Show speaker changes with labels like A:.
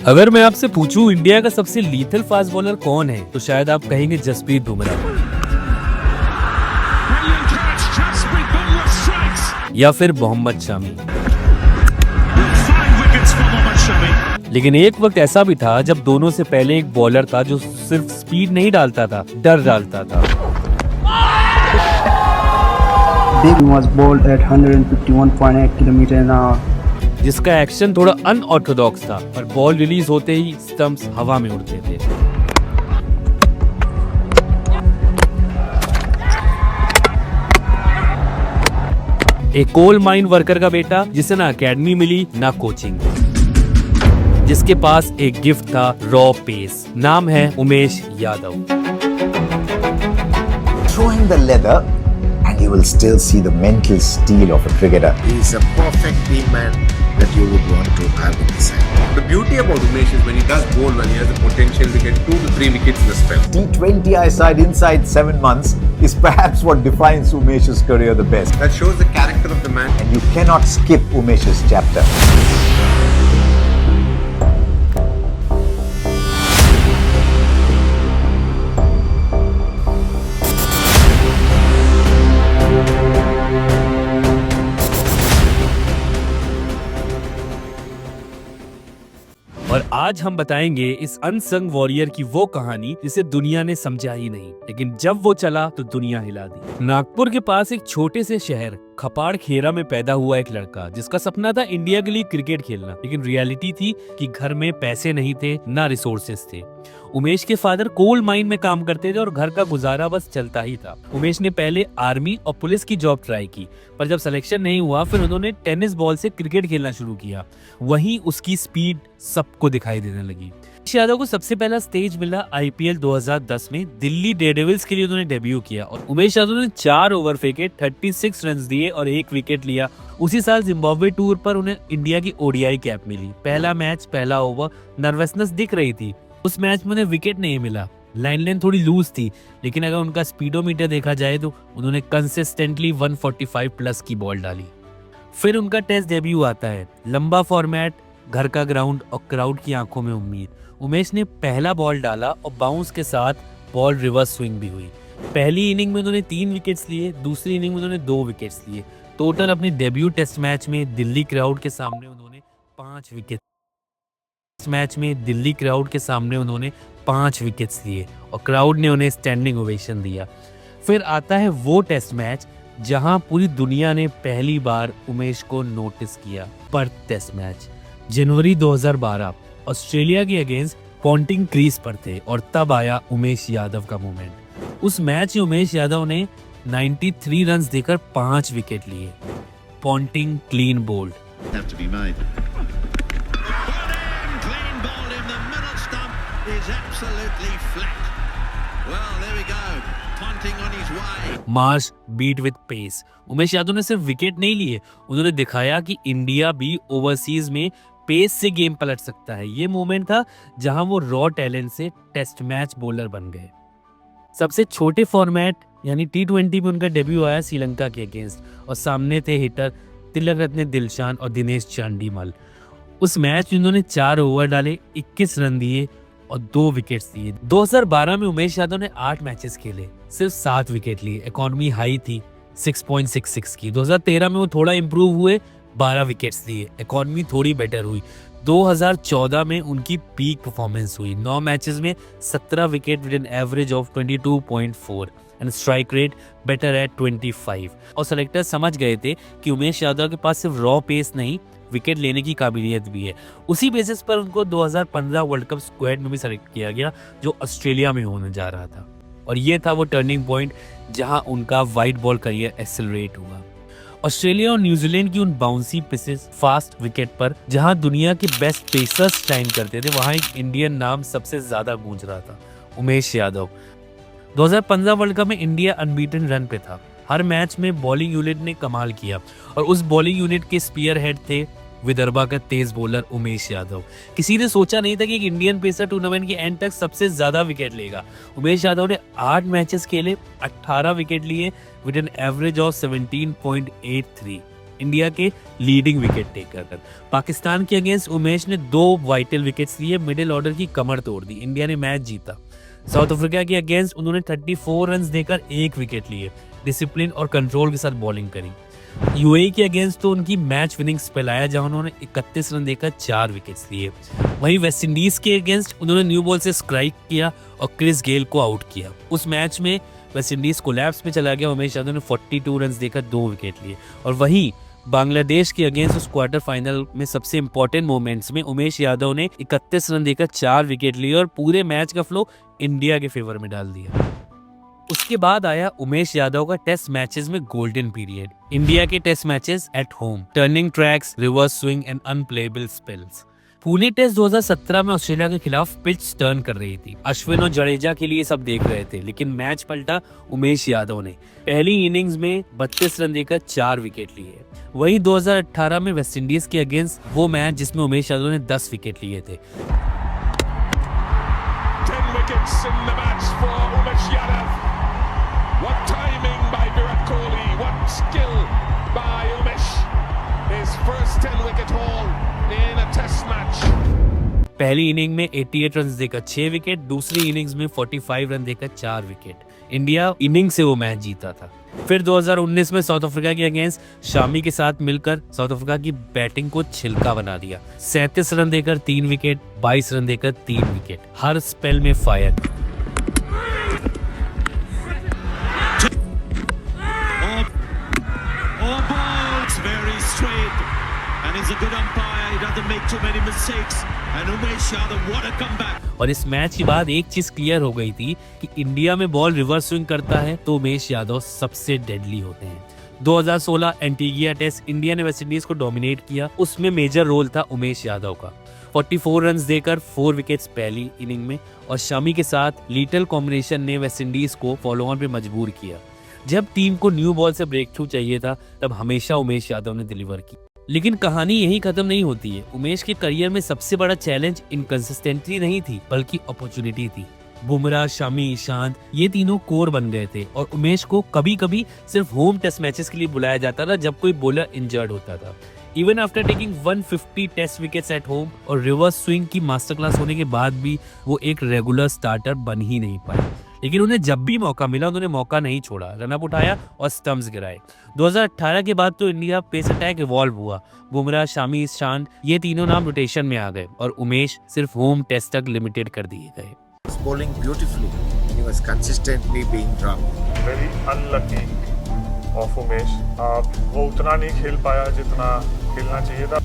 A: अगर मैं आपसे पूछूं इंडिया का सबसे लीथल फास्ट बॉलर कौन है तो शायद आप कहेंगे जसप्रीत बुमराह या फिर मोहम्मद शामी। लेकिन एक वक्त ऐसा भी था जब दोनों से पहले एक बॉलर था जो सिर्फ स्पीड नहीं डालता था, डर डालता था।
B: Big was bowled at 151.8 km/h.
A: जिसका एक्शन थोड़ा अनऑर्थोडॉक्स था, पर बॉल रिलीज होते ही स्टंप्स हवा में उड़ते थे। एक कोल माइन वर्कर का बेटा जिसे ना एकेडमी मिली ना कोचिंग, जिसके पास एक गिफ्ट था रॉ पेस। नाम है Umesh Yadav.
C: Throw him the leather and you will still see the mental steel of a cricketer.
D: He is a perfect team man that you would want to have in the side.
E: The beauty about Umesh is when he does bowl well, he has the potential to get 2 to 3 wickets in a spell.
C: T20I side inside 7 months is perhaps what defines Umesh's career the best.
E: That shows the character of the man.
C: And you cannot skip Umesh's chapter.
A: और आज हम बताएंगे इस unsung warrior की वो कहानी जिसे दुनिया ने समझा ही नहीं, लेकिन जब वो चला तो दुनिया हिला दी। नागपुर के पास एक छोटे से शहर खपाड़ खेरा में पैदा हुआ एक लड़का जिसका सपना था इंडिया के लिए क्रिकेट खेलना, लेकिन रियलिटी थी कि घर में पैसे नहीं थे, ना रिसोर्सेस थे। उमेश के फादर कोल माइन में काम करते थे और घर का गुजारा बस चलता ही था। उमेश ने पहले आर्मी और पुलिस की जॉब ट्राई की, पर जब सिलेक्शन नहीं हुआ फिर उन्होंने टेनिस बॉल से क्रिकेट खेलना शुरू किया। वहीं उसकी स्पीड सबको दिखाई देने लगी। उमेश यादव को सबसे पहला स्टेज मिला IPL 2010 में। दिल्ली डेयरडेविल्स के लिए उन्होंने डेब्यू किया और उमेश यादव ने 4 ओवर फेंके, 36 रन दिए और 1 विकेट लिया। उसी साल जिम्बाब्वे टूर पर उन्हें इंडिया की ODI कैप मिली। पहला मैच, पहला ओवर, नर्वसनेस दिख रही थी। उस मैच में उन्हें विकेट नहीं मिला, लाइन लेंथ थोड़ी लूज थी, लेकिन अगर उनका स्पीडोमीटर देखा जाए तो उन्होंने कंसिस्टेंटली 145 प्लस की बॉल डाली। फिर उनका टेस्ट डेब्यू आता है। लंबा फॉर्मेट, घर का ग्राउंड और क्राउड की आंखों में उम्मीद। उमेश ने पहला बॉल डाला और बाउंस के साथ बॉल रिवर्स स्विंग भी हुई। पहली इनिंग में उन्होंने 3 विकेट्स लिए, दूसरी इनिंग में उन्होंने 2 विकेट्स लिए। टोटल अपने डेब्यू टेस्ट मैच में दिल्ली क्राउड के सामने उन्होंने 5 विकेट्स लिए और क्राउड ने उन्हें स्टैंडिंग ओवेशन दिया। फिर आता है वो टेस्ट मैच जहां पूरी दुनिया ने पहली बार उमेश को नोटिस किया। पर्थ टेस्ट मैच, जनवरी 2012, ऑस्ट्रेलिया के अगेंस्ट पॉन्टिंग क्रीज पर थे और तब आया उमेश यादव का मोमेंट। उस मैच में उमेश यादव ने 93 रन देकर 5 विकेट लिए। Ponting clean bowled. Marsh beat with pace. Umesh Yadav ने सिर्फ विकेट नहीं लिए, उन्होंने दिखाया कि इंडिया भी ओवरसीज में पेस से गेम पलट सकता है। ये मोमेंट था जहां वो रॉ टैलेंट से टेस्ट मैच बॉलर बन गए। सबसे छोटे फॉर्मेट यानी T20 में उनका डेब्यू आया श्रीलंका के अगेंस्ट और सामने थे हिटर तिलक रत्ने दिलशान और दिनेश चांडीमल। उस मैच में उन्होंने 4 ओवर डाले, 21 रन दिए और 2 विकेट्स लिए। 2012 में उमेश यादव ने 8 मैचेस खेले, सिर्फ 7 विकेट लिए। इकोनॉमी हाई थी 6.66 की। 2013 में वो थोड़ा इंप्रूव हुए, 12 विकेट्स लिए, इकोनॉमी थोड़ी बेटर हुई। 2014 में उनकी पीक परफॉर्मेंस हुई। 9 मैचेस में 17 wicket with an average of 22.4 and strike rate better at 25। और सेलेक्टर समझ गए थे कि उमेश यादव के पास सिर्फ रॉ पेस नहीं, विकेट लेने की काबिलियत भी है। उसी बेसिस पर उनको 2015 वर्ल्ड कप स्क्वाड में भी सेलेक्ट किया गया जो ऑस्ट्रेलिया में होने जा रहा था। और ये था वो टर्निंग पॉइंट जहां उनका वाइट बॉल करियर एक्सेलरेट हुआ। ऑस्ट्रेलिया और न्यूजीलैंड की उन बाउंसी पिचेस, फास्ट विकेट पर जहां दुनिया के बेस्ट पेसर्स स्टैंड करते थे, वहां एक इंडियन नाम सबसे ज्यादा गूंज रहा था, उमेश यादव। 2015 वर्ल्ड कप में इंडिया अनबीटन रन पे था। हर मैच में बॉलिंग यूनिट ने कमाल किया और उस बॉलिंग यूनिट के स्पीयर हेड थे विदर्भा का तेज बॉलर उमेश यादव। किसी ने सोचा नहीं था कि एक इंडियन पेसर टूर्नामेंट के एंड तक सबसे ज्यादा विकेट लेगा। उमेश यादव ने 8 मैचेस खेले, 18 विकेट लिए with an average of 17.83। India के लीडिंग विकेट टेकर। पाकिस्तान के अगेंस्ट उमेश ने 2 वाइटल विकेट्स लिए, मिडिल ऑर्डर की कमर तोड़ दी, इंडिया ने मैच जीता। साउथ अफ्रीका के अगेंस्ट उन्होंने 34 रन देकर 1 विकेट लिए, डिसिप्लिन और कंट्रोल के साथ बॉलिंग करी। यूएई के अगेंस्ट तो उनकी मैच विनिंग स्पेल आया जहां उन्होंने 31 रन देकर 4 विकेट्स लिए। वहीं वेस्टइंडीज के अगेंस्ट उन्होंने न्यू बॉल से स्ट्राइक किया और क्रिस गेल को आउट किया। उस मैच में वेस्टइंडीज कोलैप्स में चला गया, उमेश यादव ने 42 रन देकर 2 विकेट लिए। और वहीं बांग्लादेश के अगेंस्ट उस क्वार्टर फाइनल में सबसे इंपॉर्टेंट मोमेंट्स में उमेश यादव ने 31 रन देकर 4 विकेट लिए और पूरे मैच का फ्लो इंडिया के फेवर में डाल दिया। उसके बाद आया उमेश यादव का टेस्ट मैचेस में गोल्डन पीरियड। इंडिया के test matches at home, turning tracks, reverse swing and unplayable spells. Pune test 2017 में ऑस्ट्रेलिया के खिलाफ पिच टर्न कर रही थी। अश्विन और जडेजा के लिए सब देख रहे थे, लेकिन मैच पलटा उमेश यादव ने। पहली इनिंग्स में 32 रन देकर 4 विकेट लिए। वहीं 2018 में वेस्टइंडीज के अगेंस्ट वो मैच जिसमें उमेश यादव ने 10 विकेट लिए थे।
F: 10 wickets in the match for Umesh Yadav. What timing by Virat Kohli, what skill by Umesh. His first 10-wicket haul in a test match.
A: पहली इनिंग में 88 रन देकर 6 विकेट, दूसरी इनिंग्स में 45 रन देकर 4 विकेट। इंडिया इनिंग से वो match जीता था। फिर 2019 में साउथ अफ्रीका के अगेंस्ट शामी के साथ मिलकर साउथ अफ्रीका की बैटिंग को छिलका बना दिया। 37 रन देकर 3 विकेट, 22 रन देकर 3 विकेट, हर स्पेल में fire.
G: Very straight, and he's a good umpire. He doesn't make too many mistakes. And Umesh Yadav, what a comeback!
A: और इस मैच के बाद एक चीज क्लियर हो गई थी कि इंडिया में बॉल रिवर्स स्विंग करता है तो उमेश यादव सबसे डेडली होते हैं। 2016 एंटीगिया टेस्ट इंडिया ने वेस्टइंडीज को डोमिनेट किया, उसमें मेजर रोल था उमेश यादव का। 44 रन देकर 4 विकेट्स पहली इनिंग में और शमी के साथ लीटल कॉम्बिनेशन ने वेस्टइंडीज को फॉलो ऑन पे मजबूर किया। जब टीम को न्यू बॉल से ब्रेक थ्रू चाहिए था तब हमेशा उमेश यादव ने डिलीवर की। लेकिन कहानी यही खत्म नहीं होती है। उमेश के करियर में सबसे बड़ा चैलेंज इनकंसिस्टेंसी नहीं थी बल्कि अपॉर्चुनिटी थी। बुमराह, शमी, ईशांत ये तीनों कोर बन गए थे और उमेश को कभी कभी सिर्फ होम टेस्ट मैचेस के लिए बुलाया जाता था जब कोई बॉलर इंजर्ड होता था। Even after taking 150 test wickets at home और रिवर्स स्विंग की मास्टर क्लास होने के बाद भी वो एक रेगुलर स्टार्टर बन ही नहीं पाए। लेकिन उन्हें जब भी मौका मिला उन्होंने मौका नहीं छोड़ा, रनअप उठाया और स्टंप्स गिराए। 2018 के बाद तो इंडिया पेस अटैक इवॉल्व हुआ। बुमराह, शामी, ईशांत ये तीनों नाम रोटेशन में आ गए और उमेश सिर्फ होम टेस्ट तक लिमिटेड कर दिए गए।
D: Was bowling beautifully. He was consistently being dropped.
H: Very unlucky of Umesh. वो उतना नहीं खेल पाया जितना खेलना चाहिए था।